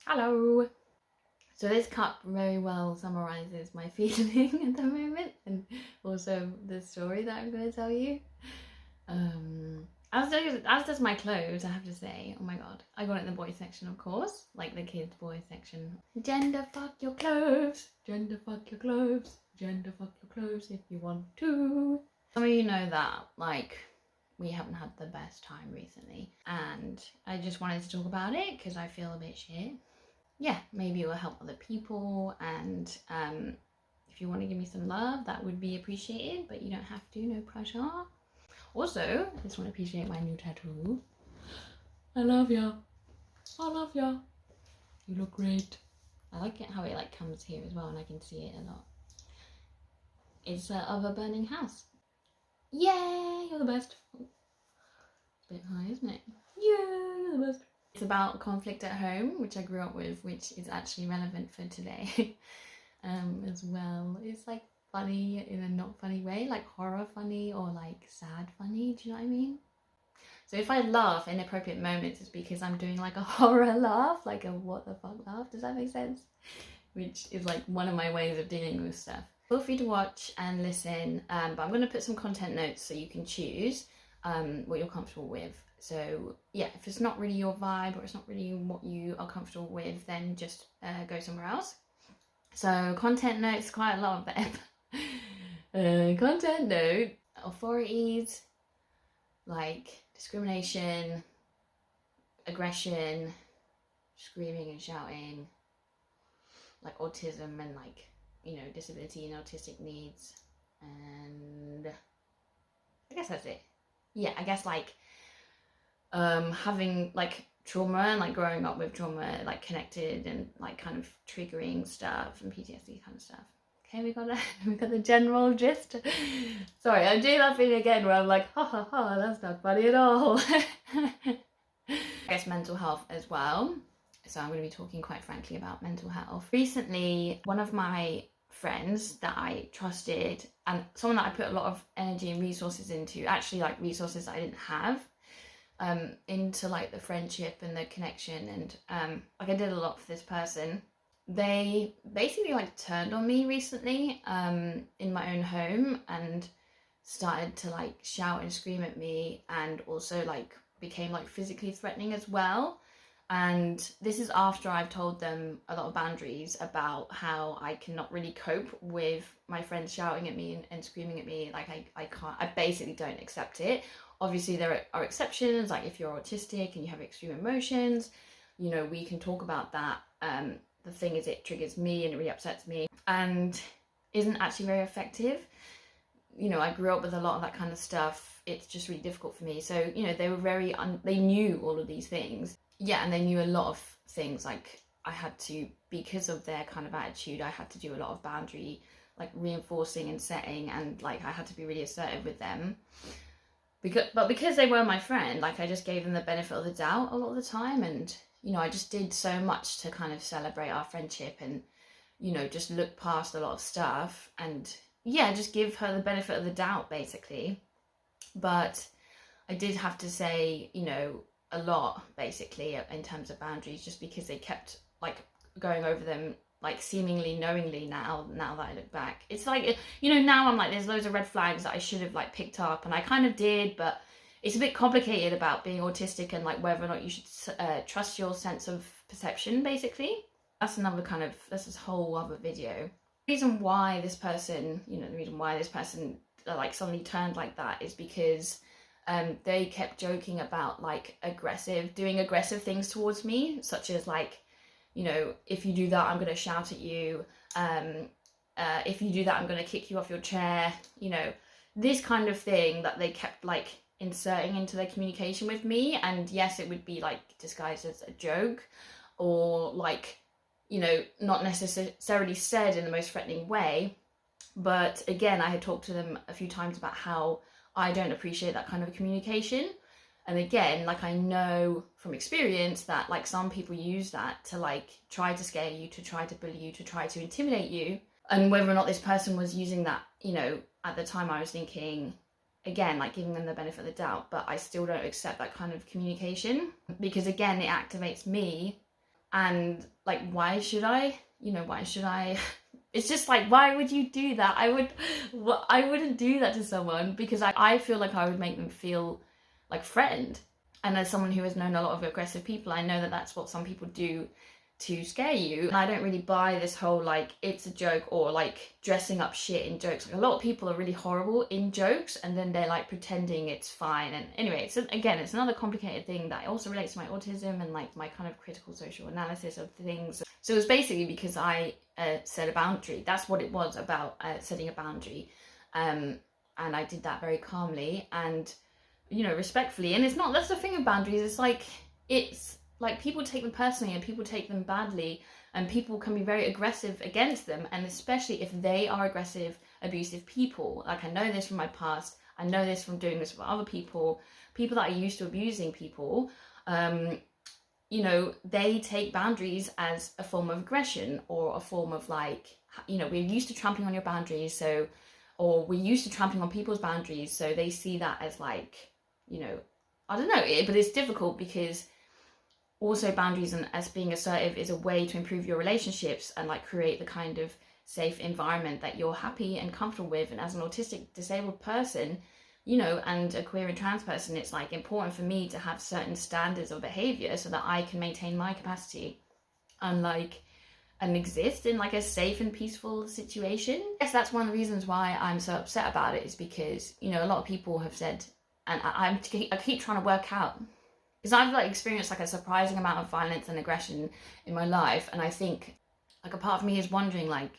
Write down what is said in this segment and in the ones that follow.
Hello! So this cup very well summarizes my feeling at the moment and also the story that I'm going to tell you. As does my clothes, I have to say. Oh my god. I got it in the boys section, of course. Like the kids' boys section. Gender fuck your clothes. Gender fuck your clothes. Gender fuck your clothes if you want to. Some of you know that, like, we haven't had the best time recently. And I just wanted to talk about it because I feel a bit shit. Yeah, maybe it will help other people, and if you want to give me some love, that would be appreciated, but you don't have to, no pressure. Also, I just want to appreciate my new tattoo. I love ya. I love ya. You look great. I like it how it like comes here as well, and I can see it a lot. It's of a burning house. Yay, you're the best. It's a bit high, isn't it? Yay, you're the best. It's about conflict at home, which I grew up with, which is actually relevant for today as well. It's like funny in a not funny way, like horror funny or like sad funny, do you know what I mean? So if I laugh in appropriate moments, it's because I'm doing like a horror laugh, like a what the fuck laugh, does that make sense? Which is like one of my ways of dealing with stuff. Feel free to watch and listen, but I'm going to put some content notes so you can choose what you're comfortable with. So yeah, if it's not really your vibe or it's not really what you are comfortable with, then just go somewhere else. So content notes, quite a lot of them. Content note, authorities, like discrimination, aggression, screaming and shouting, like autism and like, you know, disability and autistic needs, and I guess that's it. Yeah, I guess like having like trauma and like growing up with trauma like connected and like kind of triggering stuff and PTSD kind of stuff. Okay, we got the general gist. Sorry, I'm doing that thing again where I'm like, ha ha ha, that's not funny at all. I guess mental health as well. So I'm going to be talking quite frankly about mental health. Recently, one of my friends that I trusted and someone that I put a lot of energy and resources into, actually like resources I didn't have, into like the friendship and the connection, and like I did a lot for this person. They basically like turned on me recently in my own home and started to like shout and scream at me, and also like became like physically threatening as well. And this is after I've told them a lot of boundaries about how I cannot really cope with my friends shouting at me and screaming at me. Like I can't, I basically don't accept it. Obviously there are exceptions, like if you're autistic and you have extreme emotions, you know, we can talk about that. The thing is, it triggers me and it really upsets me and isn't actually very effective. You know, I grew up with a lot of that kind of stuff. It's just really difficult for me. So, you know, they were they knew all of these things. Yeah, and they knew a lot of things. Like I had to, because of their kind of attitude, I had to do a lot of boundary, like reinforcing and setting, and like I had to be really assertive with them. Because they were my friend, like I just gave them the benefit of the doubt a lot of the time, and you know, I just did so much to kind of celebrate our friendship and, you know, just look past a lot of stuff and yeah, just give her the benefit of the doubt basically. But I did have to say, you know, a lot basically in terms of boundaries, just because they kept like going over them, like seemingly knowingly. Now that I look back, it's like, you know, now I'm like, there's loads of red flags that I should have like picked up, and I kind of did, but it's a bit complicated about being autistic and like whether or not you should trust your sense of perception basically. That's another kind of, that's this whole other video. The reason why this person, you know, the reason why this person like suddenly turned like that is because they kept joking about like doing aggressive things towards me, such as like, you know, if you do that, I'm going to shout at you. If you do that, I'm going to kick you off your chair. You know, this kind of thing that they kept like inserting into their communication with me. And yes, it would be like disguised as a joke, or like, you know, not necessarily said in the most threatening way. But again, I had talked to them a few times about how I don't appreciate that kind of communication. And again, like I know from experience that like some people use that to like try to scare you, to try to bully you, to try to intimidate you. And whether or not this person was using that, you know, at the time I was thinking, again, like giving them the benefit of the doubt, but I still don't accept that kind of communication, because again, it activates me And like, why should I? It's just like, why would you do that? I wouldn't do that to someone, because I feel like I would make them feel like threatened. And as someone who has known a lot of aggressive people, I know that that's what some people do to scare you. And I don't really buy this whole like it's a joke, or like dressing up shit in jokes. Like, a lot of people are really horrible in jokes, and then they're like pretending it's fine. And anyway, so again, it's another complicated thing that also relates to my autism and like my kind of critical social analysis of things. So it was basically because I set a boundary. That's what it was about, setting a boundary. And I did that very calmly and, respectfully. And that's the thing with boundaries. It's like people take them personally and people take them badly, and people can be very aggressive against them, and especially if they are aggressive, abusive people. Like, I know this from my past. I know this from doing this with other people that are used to abusing people. They take boundaries as a form of aggression, or a form of like, we're used to trampling on your boundaries, or we're used to trampling on people's boundaries, so they see that as like, I don't know, but it's difficult, because also boundaries and as being assertive is a way to improve your relationships and like create the kind of safe environment that you're happy and comfortable with. And as an autistic disabled person, and a queer and trans person, it's like important for me to have certain standards of behavior so that I can maintain my capacity and exist in like a safe and peaceful situation. Yes, that's one of the reasons why I'm so upset about it, is because, a lot of people have said, and I keep trying to work out, because I've like experienced like a surprising amount of violence and aggression in my life, and I think like a part of me is wondering like,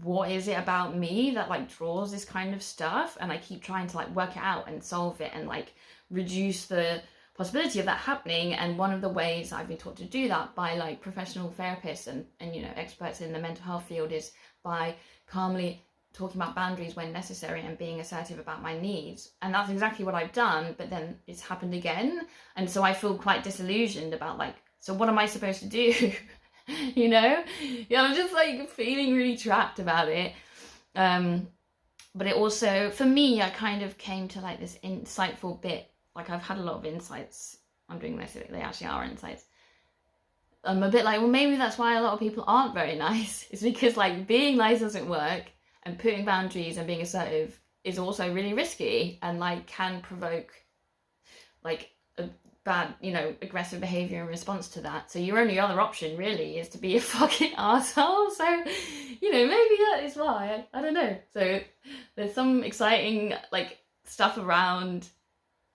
what is it about me that like draws this kind of stuff? And I keep trying to like work it out and solve it and like reduce the possibility of that happening. And one of the ways I've been taught to do that by like professional therapists and experts in the mental health field is by calmly talking about boundaries when necessary and being assertive about my needs. And that's exactly what I've done, but then it's happened again. And so I feel quite disillusioned about like, so what am I supposed to do? I'm just like feeling really trapped about it. But it also, for me, I kind of came to like this insightful bit. Like, I've had a lot of insights. I'm doing this, they actually are insights. I'm a bit like, well, maybe that's why a lot of people aren't very nice. It's because like being nice doesn't work, and putting boundaries and being assertive is also really risky, and like can provoke like a bad, aggressive behavior in response to that. So your only other option really is to be a fucking asshole. So, maybe that is why. I don't know. So there's some exciting like stuff around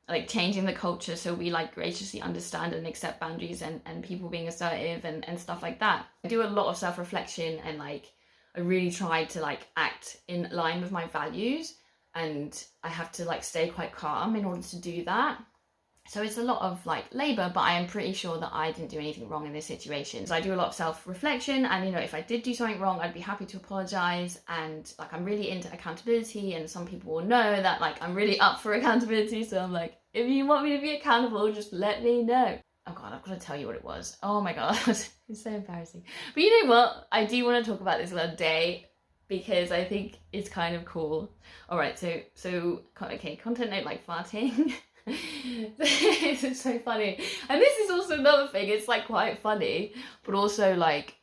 like changing the culture so we like graciously understand and accept boundaries and people being assertive and stuff like that. I do a lot of self-reflection, and like I really try to like act in line with my values, and I have to like stay quite calm in order to do that. So it's a lot of like labor, but I am pretty sure that I didn't do anything wrong in this situation. So I do a lot of self-reflection, and if I did do something wrong, I'd be happy to apologize. And like, I'm really into accountability, and some people will know that like I'm really up for accountability. So I'm like, if you want me to be accountable, just let me know. Oh God, I've got to tell you what it was. Oh my God, it's so embarrassing. But you know what? I do want to talk about this another day, because I think it's kind of cool. All right, so okay, content note like farting. It's so funny, and this is also another thing. It's like quite funny, but also like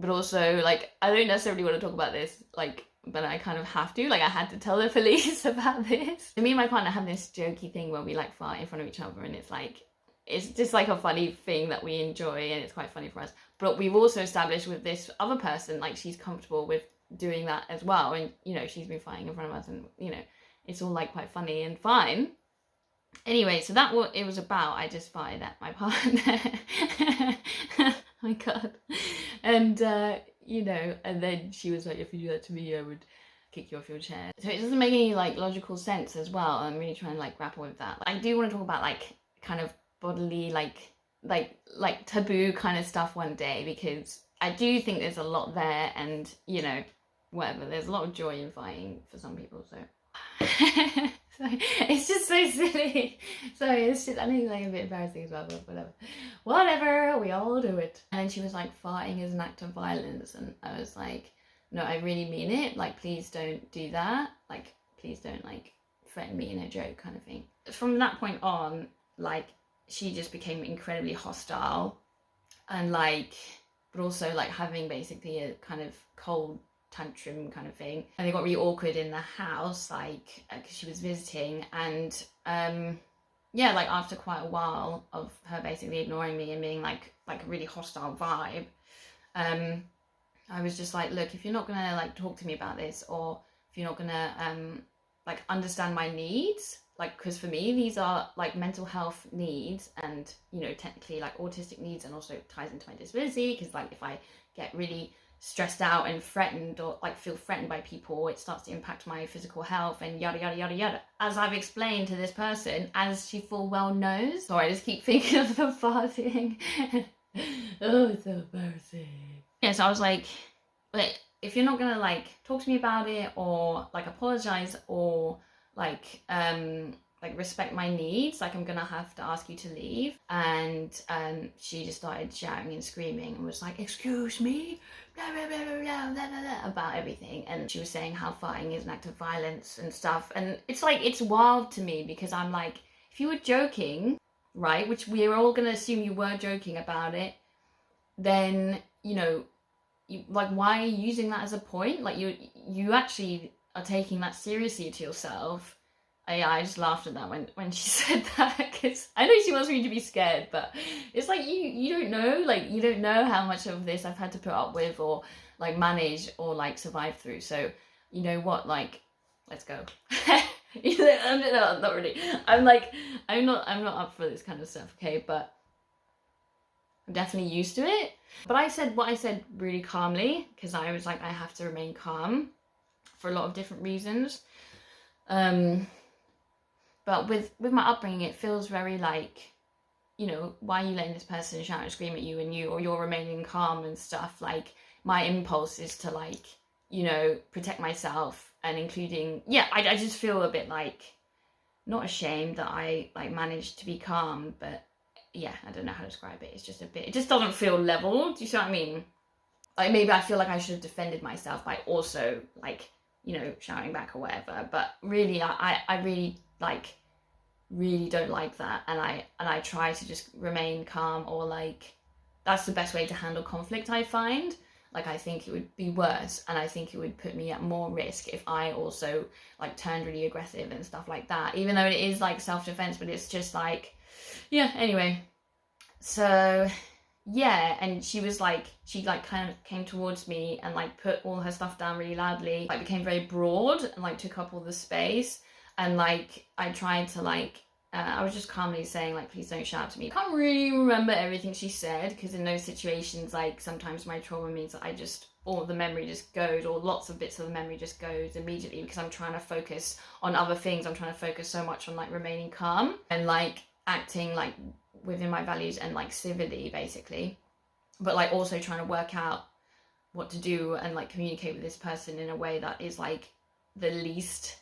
I don't necessarily want to talk about this, like, but I kind of have to. Like, I had to tell the police about this. Me and my partner have this jokey thing where we like fart in front of each other, and it's just like a funny thing that we enjoy, and it's quite funny for us. But we've also established with this other person, like, she's comfortable with doing that as well, and she's been farting in front of us, and it's all like quite funny and fine. Anyway, so that's what it was about. I just farted at my partner. Oh my God. And and then she was like, if you do that to me, I would kick you off your chair. So it doesn't make any like logical sense as well. I'm really trying to like grapple with that. I do want to talk about like kind of bodily like taboo kind of stuff one day, because I do think there's a lot there, and whatever, there's a lot of joy in fighting for some people. So it's just so silly. Sorry, it's just, I think it's like a bit embarrassing as well, but whatever, we all do it. And then she was like, farting is an act of violence, and I was like, no, I really mean it. Like, please don't do that. Like, please don't like threaten me in a joke kind of thing. From that point on, like, she just became incredibly hostile, and like, but also like having basically a kind of cold tantrum kind of thing. And it got really awkward in the house, like, because she was visiting, and yeah, like after quite a while of her basically ignoring me and being like a really hostile vibe, I was just like, look, if you're not gonna like talk to me about this, or if you're not gonna like understand my needs, like, because for me these are like mental health needs, and you know, technically like autistic needs, and also ties into my disability, because like if I get really stressed out and threatened, or like feel threatened by people, it starts to impact my physical health, and yada yada yada yada, as I've explained to this person, as she full well knows. So I just keep thinking of the farting. Oh, it's so embarrassing. Yeah, so I was like, if you're not gonna like talk to me about it, or like apologize, or like respect my needs, like I'm gonna have to ask you to leave. And she just started shouting and screaming and was like, excuse me, blah, blah, blah, blah, blah, blah, blah, about everything. And she was saying how farting is an act of violence and stuff. And it's like, it's wild to me, because I'm like, if you were joking, right, which we're all gonna assume you were joking about it, then, you know, like, why are you using that as a point? Like, you actually are taking that seriously to yourself. I just laughed at that when she said that, because I know she wants me to be scared, but it's like, you don't know, like, you don't know how much of this I've had to put up with, or like manage, or like survive through. So you know what, like, let's go. Not really. I'm not up for this kind of stuff, okay? But I'm definitely used to it. But I said what I said really calmly, because I was like, I have to remain calm for a lot of different reasons. But with my upbringing, it feels very like, you know, why are you letting this person shout and scream at you, and or you're remaining calm and stuff? Like, my impulse is to like, you know, protect myself, and including, yeah, I just feel a bit like, not ashamed that I like managed to be calm, but yeah, I don't know how to describe it. It's just a bit, it just doesn't feel level. Do you see what I mean? Like, maybe I feel like I should have defended myself by also like, you know, shouting back or whatever. But really, I really like, really don't like that. And I try to just remain calm, or like, that's the best way to handle conflict, I find. Like, I think it would be worse, and I think it would put me at more risk if I also like turned really aggressive and stuff like that, even though it is like self-defense. But it's just like, yeah, anyway. So yeah, and she was like, she like kind of came towards me and like put all her stuff down really loudly, like became very broad and like took up all the space. And like, I tried to like, I was just calmly saying like, please don't shout to me. I can't really remember everything she said, because in those situations, like, sometimes my trauma means that or the memory just goes, or lots of bits of the memory just goes immediately, because I'm trying to focus on other things. I'm trying to focus so much on like remaining calm and like acting like within my values and like civilly, basically, but like also trying to work out what to do and like communicate with this person in a way that is like the least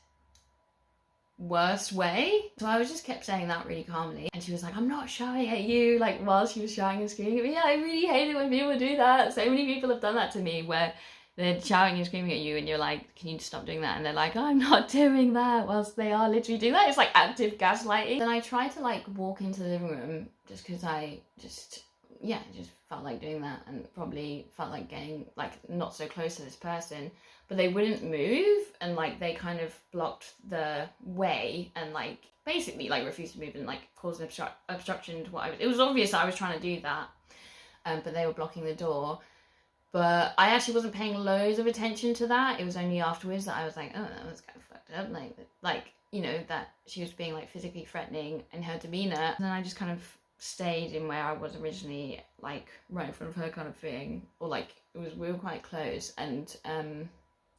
worst way. So I was just kept saying that really calmly, and she was like, I'm not shouting at you, like, while she was shouting and screaming at me. Yeah, I really hate it when people do that. So many people have done that to me, where they're shouting and screaming at you, and you're like, can you stop doing that? And they're like, I'm not doing that, whilst they are literally doing that. It's like active gaslighting. And I tried to like walk into the living room, just because I just felt like doing that, and probably felt like getting like not so close to this person. But they wouldn't move, and like they kind of blocked the way, and like basically like refused to move, and like caused an obstruction to what it was obvious that I was trying to do that, but they were blocking the door. But I actually wasn't paying loads of attention to that. It was only afterwards that I was like, oh, that was kind of fucked up, like, you know, that she was being like physically threatening in her demeanor. And then I just kind of stayed in where I was originally, like right in front of her kind of thing, or like we were quite close, and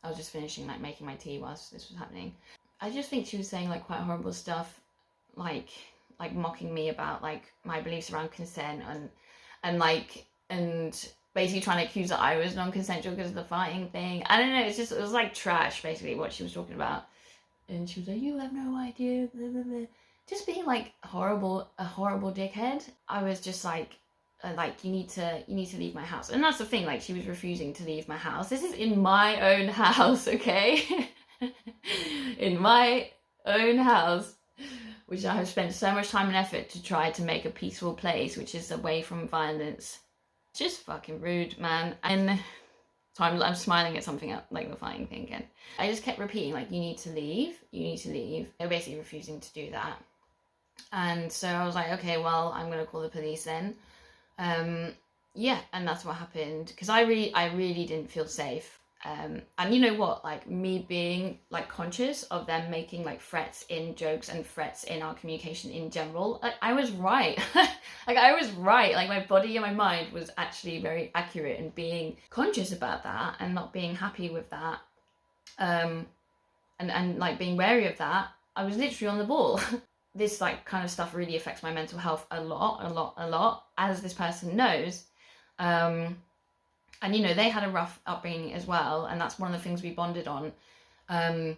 I was just finishing like making my tea whilst this was happening. I just think she was saying like quite horrible stuff, like mocking me about like my beliefs around consent, and basically trying to accuse that I was non-consensual because of the fighting thing. I don't know, it was like trash, basically, what she was talking about. And she was like, you have no idea, blah, blah, blah. Just being like a horrible dickhead. I was just like, you need to leave my house. And that's the thing, like, she was refusing to leave my house. This is in my own house, okay? In my own house, which I have spent so much time and effort to try to make a peaceful place, which is away from violence Just fucking rude, man. And so I'm smiling at something else, like the fighting thing again. I just kept repeating, like, you need to leave, you need to leave. They were basically refusing to do that. And so I was like, okay, well, I'm going to call the police then. Yeah, and that's what happened. Because I really didn't feel safe. And you know what, like, me being like conscious of them making like threats in jokes and threats in our communication in general, like, I was right. Like, I was right. Like, my body and my mind was actually very accurate in being conscious about that and not being happy with that, and like being wary of that. I was literally on the ball. This like kind of stuff really affects my mental health a lot, as this person knows. And you know, they had a rough upbringing as well, and that's one of the things we bonded on. And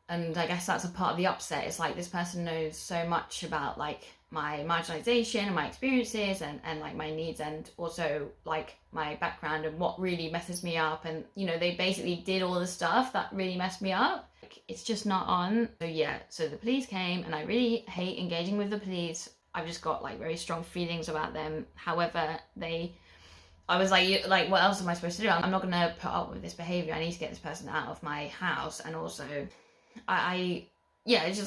I guess that's a part of the upset. It's like, this person knows so much about like my marginalization and my experiences and like my needs, and also like my background and what really messes me up. And you know, they basically did all the stuff that really messed me up. It's just not on. So yeah, so the police came, and I really hate engaging with the police. I've just got like very strong feelings about them. However, I was like, what else am I supposed to do? I'm not gonna put up with this behavior. I need to get this person out of my house. And also, it's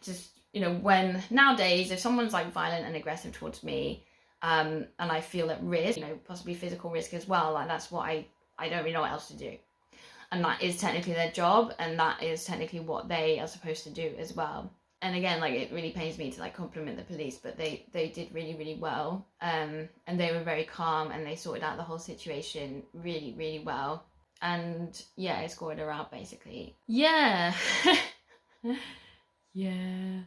just you know, when nowadays, if someone's like violent and aggressive towards me, and I feel at risk, you know, possibly physical risk as well, like, that's what I don't really know what else to do. And that is technically their job, and that is technically what they are supposed to do as well. And again, like, it really pains me to like compliment the police, but they did really well, and they were very calm, and they sorted out the whole situation really well. And yeah, escorted her out basically. Yeah. Yeah,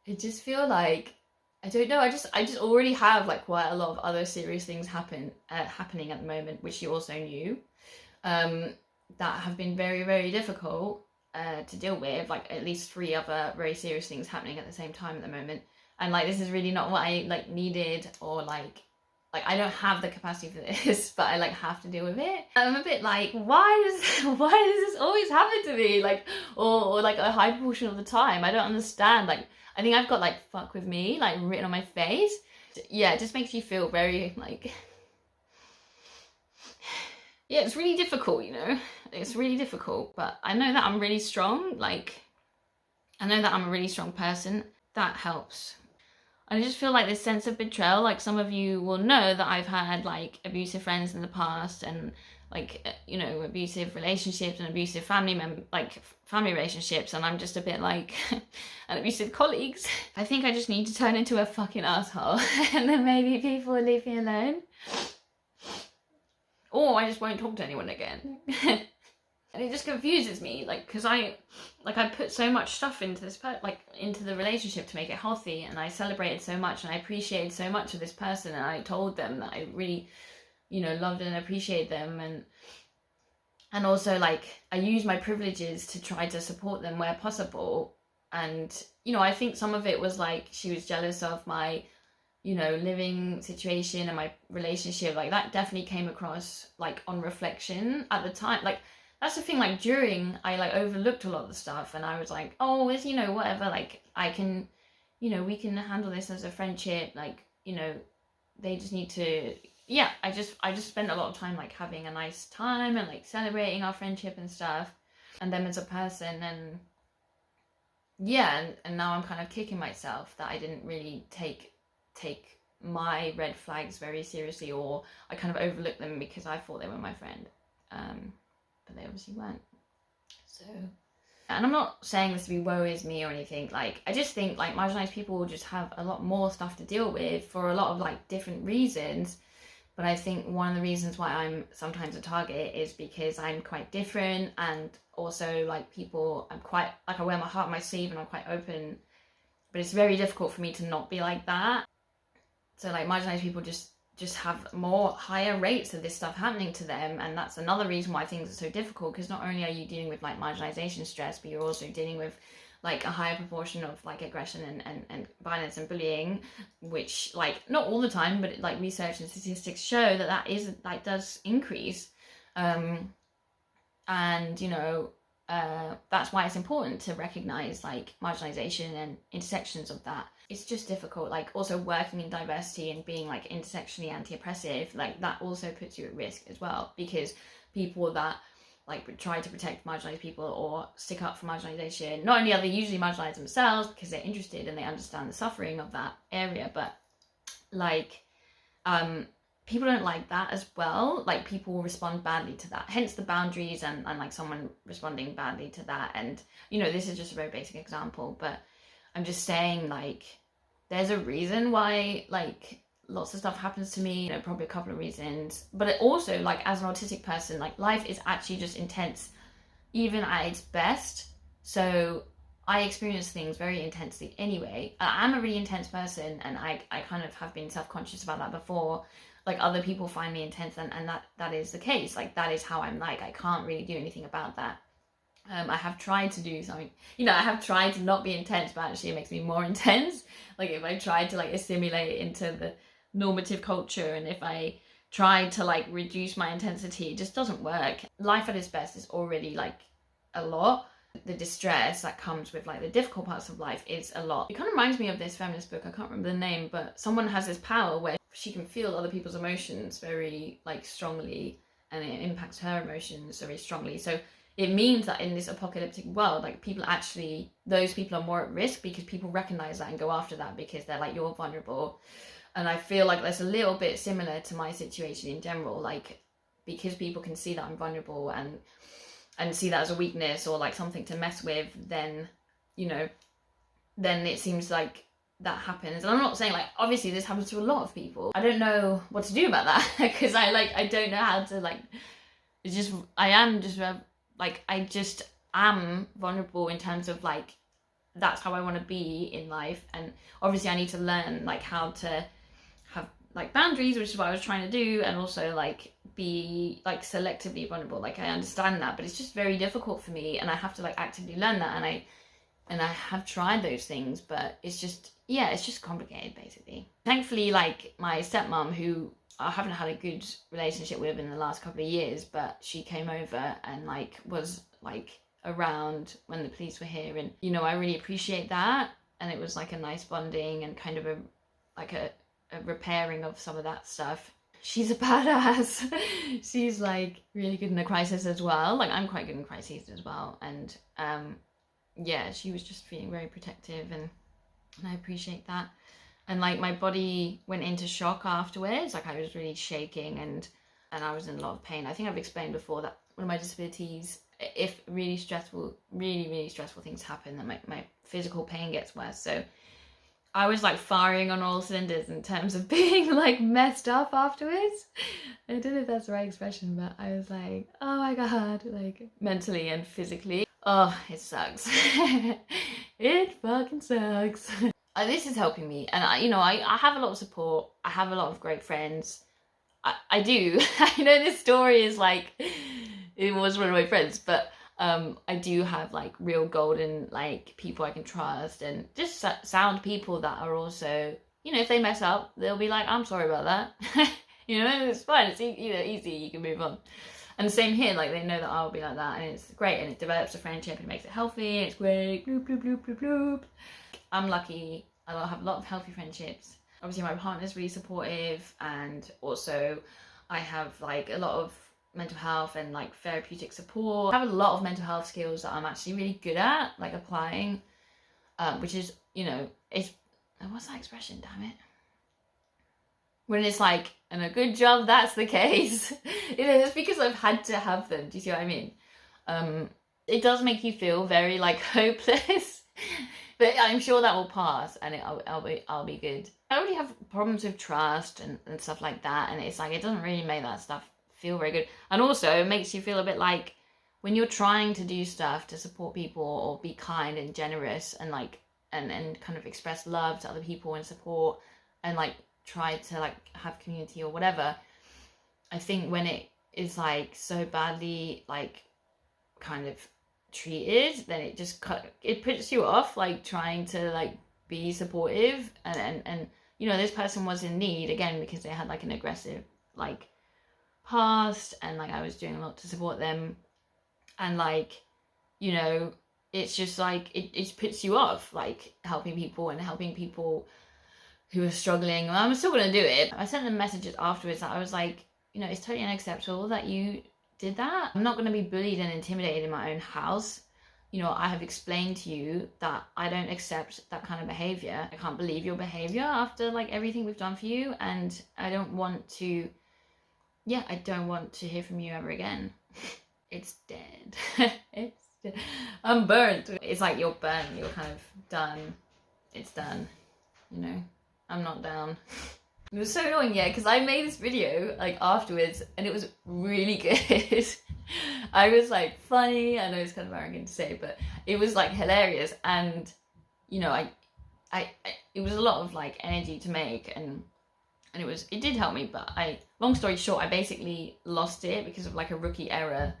I just feel like, I don't know, I just already have like quite a lot of other serious things happening at the moment, which you also knew, that have been very difficult to deal with. Like, at least 3 other very serious things happening at the same time at the moment, and like, this is really not what I like needed, or like I don't have the capacity for this, but I like have to deal with it. I'm a bit like, why does this always happen to me, like, or like a high proportion of the time? I don't understand. Like, I think I've got like fuck with me like written on my face. Yeah, it just makes you feel very like, yeah, it's really difficult, you know. It's really difficult, but I know that I'm really strong. Like, I know that I'm a really strong person. That helps. I just feel like this sense of betrayal, like, some of you will know that I've had like abusive friends in the past, and like, you know, abusive relationships and abusive family relationships, and I'm just a bit like, and abusive colleagues. I think I just need to turn into a fucking asshole, and then maybe people will leave me alone. Or I just won't talk to anyone again. And it just confuses me, like, because I put so much stuff into this, into the relationship to make it healthy, and I celebrated so much, and I appreciated so much of this person, and I told them that I really, you know, loved and appreciated them, and also, like, I used my privileges to try to support them where possible. And, you know, I think some of it was like, she was jealous of my, you know, living situation and my relationship. Like, that definitely came across, like, on reflection at the time. Like, that's the thing, like, during, I like overlooked a lot of the stuff, and I was like, oh, it's, you know, whatever, like, I can, you know, we can handle this as a friendship, like, you know, they just need to, yeah, I just spent a lot of time like having a nice time and like celebrating our friendship and stuff, and them as a person. And yeah, and now I'm kind of kicking myself that I didn't really take my red flags very seriously, or I kind of overlooked them because I thought they were my friend. But they obviously weren't. So, and I'm not saying this to be woe is me or anything. Like, I just think like marginalized people will just have a lot more stuff to deal with for a lot of like different reasons. But I think one of the reasons why I'm sometimes a target is because I'm quite different, and also like people, I'm quite like, I wear my heart on my sleeve and I'm quite open, but it's very difficult for me to not be like that. So like marginalized people just have higher rates of this stuff happening to them, and that's another reason why things are so difficult, because not only are you dealing with like marginalization stress, but you're also dealing with like a higher proportion of like aggression and violence and bullying, which like not all the time, but like research and statistics show that is like does increase, and you know, that's why it's important to recognize like marginalization and intersections of that. it's just difficult. Like also working in diversity and being like intersectionally anti-oppressive, like that also puts you at risk as well, because people that like try to protect marginalized people or stick up for marginalization, not only are they usually marginalized themselves because they're interested and they understand the suffering of that area, but like people don't like that as well. Like people will respond badly to that, hence the boundaries and like someone responding badly to that. And you know, this is just a very basic example, but I'm just saying, like, there's a reason why like lots of stuff happens to me, you know, probably a couple of reasons. But it also, like, as an autistic person, like life is actually just intense even at its best. So I experience things very intensely anyway. I'm a really intense person, and I kind of have been self-conscious about that before. Like other people find me intense, and that is the case. Like that is how I'm like. I can't really do anything about that. I have tried to do something, you know, I have tried to not be intense, but actually it makes me more intense. Like if I tried to like assimilate into the normative culture, and if I tried to like reduce my intensity, it just doesn't work. Life at its best is already like a lot. The distress that comes with like the difficult parts of life is a lot. It kind of reminds me of this feminist book, I can't remember the name, but someone has this power where she can feel other people's emotions very like strongly, and it impacts her emotions very strongly. So it means that in this apocalyptic world, like people actually, those people are more at risk because people recognize that and go after that because they're like, you're vulnerable. And I feel like that's a little bit similar to my situation in general, like because people can see that I'm vulnerable and see that as a weakness or like something to mess with, then, you know, then it seems like that happens. And I'm not saying like, obviously this happens to a lot of people. I don't know what to do about that because I don't know how to like, it's just, I just am vulnerable in terms of like, that's how I want to be in life. And obviously I need to learn like how to have like boundaries, which is what I was trying to do, and also like be like selectively vulnerable. Like I understand that, but it's just very difficult for me, and I have to like actively learn that. And I have tried those things, but it's just, yeah, it's just complicated basically. Thankfully, like my stepmom, who I haven't had a good relationship with in the last couple of years, but she came over and like was like around when the police were here, and you know, I really appreciate that. And it was like a nice bonding and kind of a repairing of some of that stuff. She's a badass. She's like really good in the crisis as well. Like I'm quite good in crises as well. And yeah, she was just feeling very protective, and I appreciate that. And like my body went into shock afterwards. Like I was really shaking and I was in a lot of pain. I think I've explained before that one of my disabilities, if really stressful things happen, then my physical pain gets worse. So I was like firing on all cylinders in terms of being like messed up afterwards. I don't know if that's the right expression, but I was like, oh my god, like mentally and physically. Oh, it sucks. It fucking sucks. This is helping me, and I have a lot of support. I have a lot of great friends. I do. I know this story is like, it was one of my friends, but I do have like real golden like people I can trust, and just sound people that are also, you know, if they mess up, they'll be like, I'm sorry about that. You know, it's fine. It's easy. You can move on. And the same here, like they know that I'll be like that, and it's great, and it develops a friendship and makes it healthy, and it's great. Bloop, bloop, bloop, bloop, bloop. I'm lucky. I have a lot of healthy friendships. Obviously my partner's really supportive, and also I have like a lot of mental health and like therapeutic support. I have a lot of mental health skills that I'm actually really good at like applying, which is, you know, it's, what's that expression, damn it? When it's like, and a good job that's the case. You know, it's because I've had to have them. Do you see what I mean? It does make you feel very like hopeless, but I'm sure that will pass, and I'll be good. I already have problems with trust and stuff like that, and it's like it doesn't really make that stuff feel very good. And also it makes you feel a bit like when you're trying to do stuff to support people or be kind and generous and like and kind of express love to other people and support and like try to like have community or whatever, I think when it is like so badly like kind of treated, then it puts you off like trying to like be supportive, and you know, this person was in need again because they had like an aggressive like past, and like I was doing a lot to support them, and like, you know, it's just like, it puts you off, like helping people who are struggling. And I'm still going to do it. I sent them messages afterwards that I was like, you know, it's totally unacceptable that you did that. I'm not going to be bullied and intimidated in my own house. You know, I have explained to you that I don't accept that kind of behavior. I can't believe your behavior after like everything we've done for you. And I don't want to, I don't want to hear from you ever again. It's dead. I'm burnt. It's like you're burnt, you're kind of done. It's done, you know. I'm not down. It was so annoying, yeah, because I made this video like afterwards and it was really good. I was like funny, I know it's kind of arrogant to say, but it was like hilarious, and you know, it was a lot of like energy to make, and it did help me, but long story short, I basically lost it because of like a rookie error.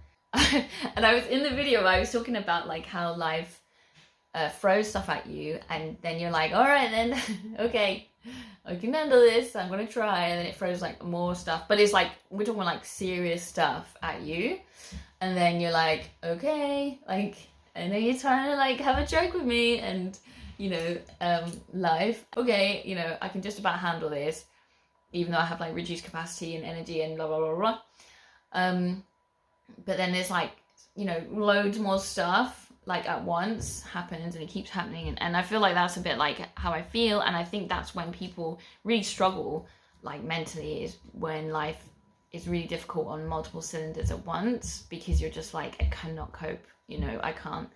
And I was in the video, I was talking about like how life throws stuff at you, and then you're like, all right then, okay, I can handle this, I'm gonna try, and then it throws like more stuff, but it's like, we're talking like serious stuff at you, and then you're like, okay, like, I know you're trying to like have a joke with me, and you know, life, okay, you know, I can just about handle this, even though I have like reduced capacity and energy and blah blah blah blah. But then there's like, you know, loads more stuff like at once happens, and it keeps happening, and I feel like that's a bit like how I feel, and I think that's when people really struggle like mentally, is when life is really difficult on multiple cylinders at once, because you're just like, I cannot cope, you know, I can't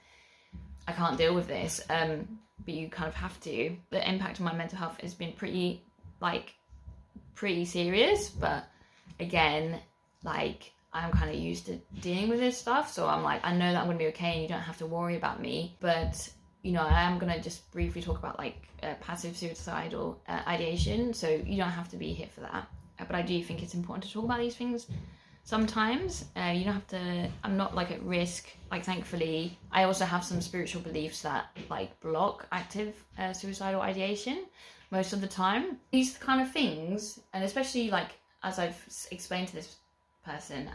deal with this, but you kind of have to. The impact on my mental health has been pretty serious, but again, like, I'm kind of used to dealing with this stuff, so I'm like, I know that I'm gonna be okay and you don't have to worry about me. But you know, I am gonna just briefly talk about like passive suicidal ideation, so you don't have to be here for that, but I do think it's important to talk about these things sometimes. You don't have to, I'm not like at risk, like thankfully. I also have some spiritual beliefs that like block active suicidal ideation most of the time. These kind of things, and especially like as I've explained to this person,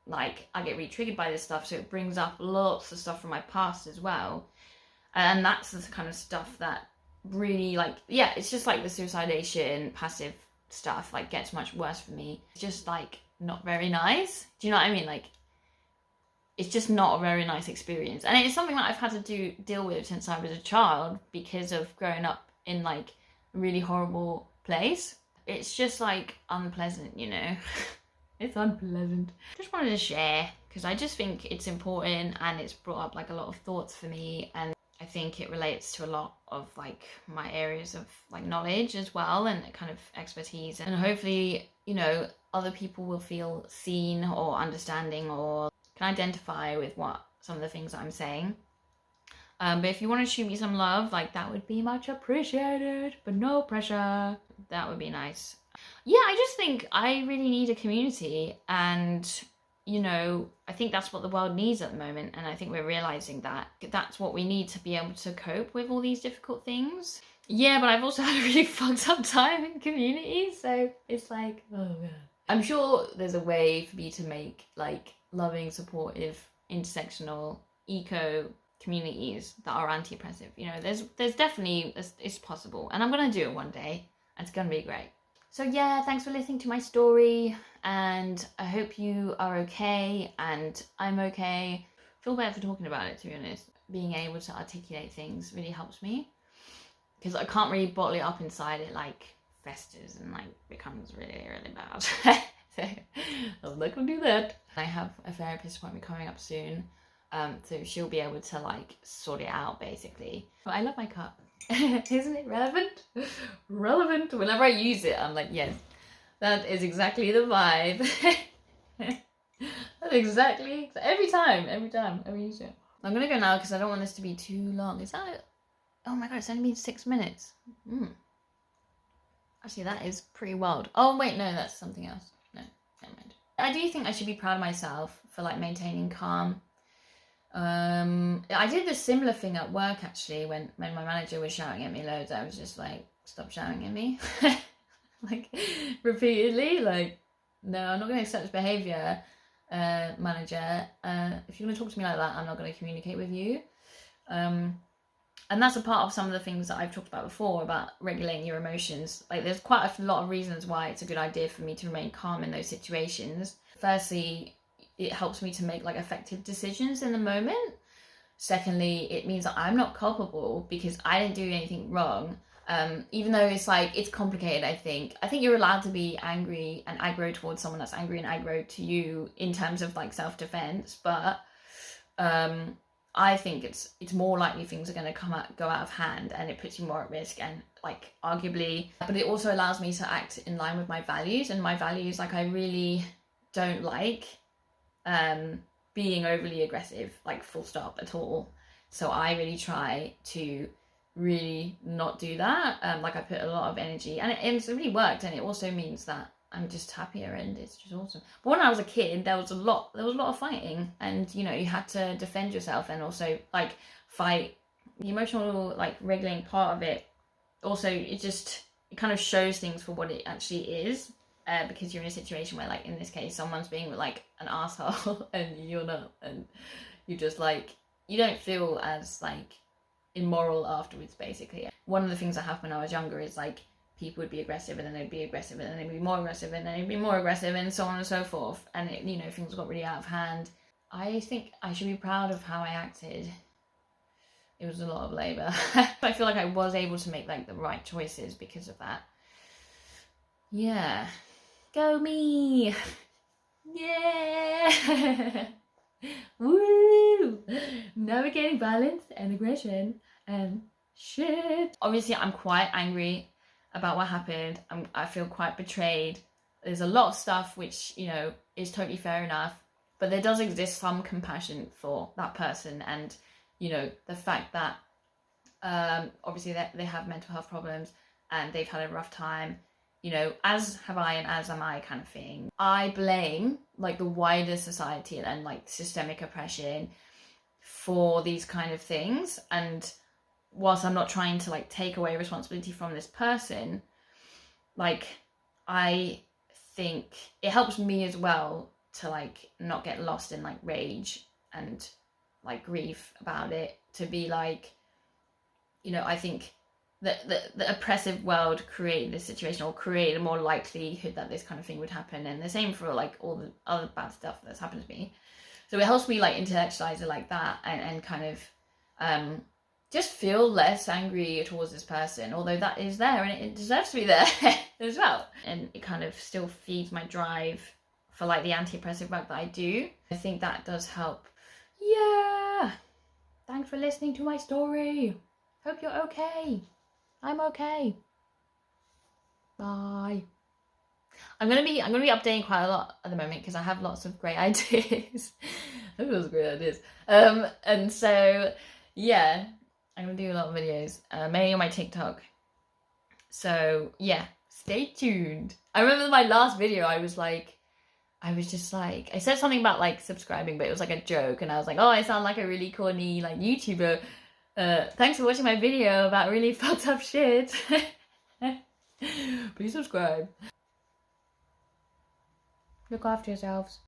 like I get really triggered by this stuff, so it brings up lots of stuff from my past as well, and that's the kind of stuff that really, like, yeah, it's just like the suicidation passive stuff like gets much worse for me. It's just like not very nice, do you know what I mean? Like, it's just not a very nice experience, and it's something that I've had to deal with since I was a child because of growing up in like a really horrible place. It's just like unpleasant, you know. It's unpleasant. Just wanted to share because I just think it's important, and it's brought up like a lot of thoughts for me, and I think it relates to a lot of like my areas of like knowledge as well, and kind of expertise, and hopefully, you know, other people will feel seen or understanding or can identify with what some of the things that I'm saying. But if you want to shoot me some love, like, that would be much appreciated, but no pressure. That would be nice. Yeah, I just think I really need a community, and you know, I think that's what the world needs at the moment, and I think we're realizing that that's what we need to be able to cope with all these difficult things. Yeah, but I've also had a really fucked up time in community, so it's like, oh god. I'm sure there's a way for me to make like loving, supportive, intersectional, eco communities that are anti-oppressive. You know, there's definitely, it's possible, and I'm gonna do it one day, and it's gonna be great. So yeah, thanks for listening to my story, and I hope you are okay, and I'm okay. I feel better for talking about it, to be honest. Being able to articulate things really helps me, because I can't really bottle it up inside. It like festers and like becomes really, really bad. So I'm not gonna do that. I have a therapist appointment coming up soon, so she'll be able to like sort it out, basically. I love my cup. Isn't it relevant? Relevant. Whenever I use it, I'm like, yes, that is exactly the vibe. That's exactly, every time I use it. I'm gonna go now because I don't want this to be too long. Is that it? Oh my god, it's only been 6 minutes. Actually, that is pretty wild. Oh wait, no, that's something else. No, never mind. I do think I should be proud of myself for like maintaining calm. I did a similar thing at work actually, when my manager was shouting at me loads. I was just like, stop shouting at me. Like repeatedly, like, no, I'm not going to accept this behaviour, manager. If you're going to talk to me like that, I'm not going to communicate with you. And that's a part of some of the things that I've talked about before about regulating your emotions. Like, there's quite a lot of reasons why it's a good idea for me to remain calm in those situations. Firstly, it helps me to make like effective decisions in the moment. Secondly, it means that I'm not culpable because I didn't do anything wrong. Even though it's like, it's complicated, I think you're allowed to be angry and aggro towards someone that's angry and aggro to you in terms of like self-defense, but I think it's more likely things are going to go out of hand, and it puts you more at risk, and like arguably, but it also allows me to act in line with my values. And my values, like, I really don't like being overly aggressive, like full stop at all. So I really try to really not do that. Like, I put a lot of energy, and it's really worked, and it also means that I'm just happier, and it's just awesome. But when I was a kid, there was a lot of fighting, and you know, you had to defend yourself and also like fight. The emotional like regulating part of it also, it kind of shows things for what it actually is, because you're in a situation where, like in this case, someone's being like an asshole and you're not, and you just like, you don't feel as like immoral afterwards. Basically, one of the things that happened when I was younger is like, people would be aggressive, and then they'd be aggressive, and then they'd be more aggressive, and then they'd be more aggressive, and so on and so forth. And it, you know, things got really out of hand. I think I should be proud of how I acted. It was a lot of labor. I feel like I was able to make like the right choices because of that. Yeah. Go me! Yeah! Woo! Navigating violence and aggression and shit. Obviously, I'm quite angry about what happened. I feel quite betrayed. There's a lot of stuff which, you know, is totally fair enough, but there does exist some compassion for that person, and you know, the fact that obviously they have mental health problems and they've had a rough time, you know, as have I and as am I, kind of thing. I blame like the wider society and like systemic oppression for these kind of things, and whilst I'm not trying to like take away responsibility from this person, like I think it helps me as well to like not get lost in like rage and like grief about it, to be like, you know, I think that the oppressive world created this situation, or created a more likelihood that this kind of thing would happen, and the same for like all the other bad stuff that's happened to me. So it helps me like intellectualize it like that, and kind of just feel less angry towards this person, although that is there and it deserves to be there as well. And it kind of still feeds my drive for like the anti-oppressive work that I do. I think that does help. Yeah. Thanks for listening to my story. Hope you're okay. I'm okay. Bye. I'm gonna be updating quite a lot at the moment because I have lots of great ideas. I have lots of great ideas. And so yeah, I'm gonna do a lot of videos, mainly on my TikTok. So yeah, stay tuned. I remember my last video, I said something about like subscribing, but it was like a joke, and I was like, oh, I sound like a really corny like YouTuber. Thanks for watching my video about really fucked up shit. Please subscribe. Look after yourselves.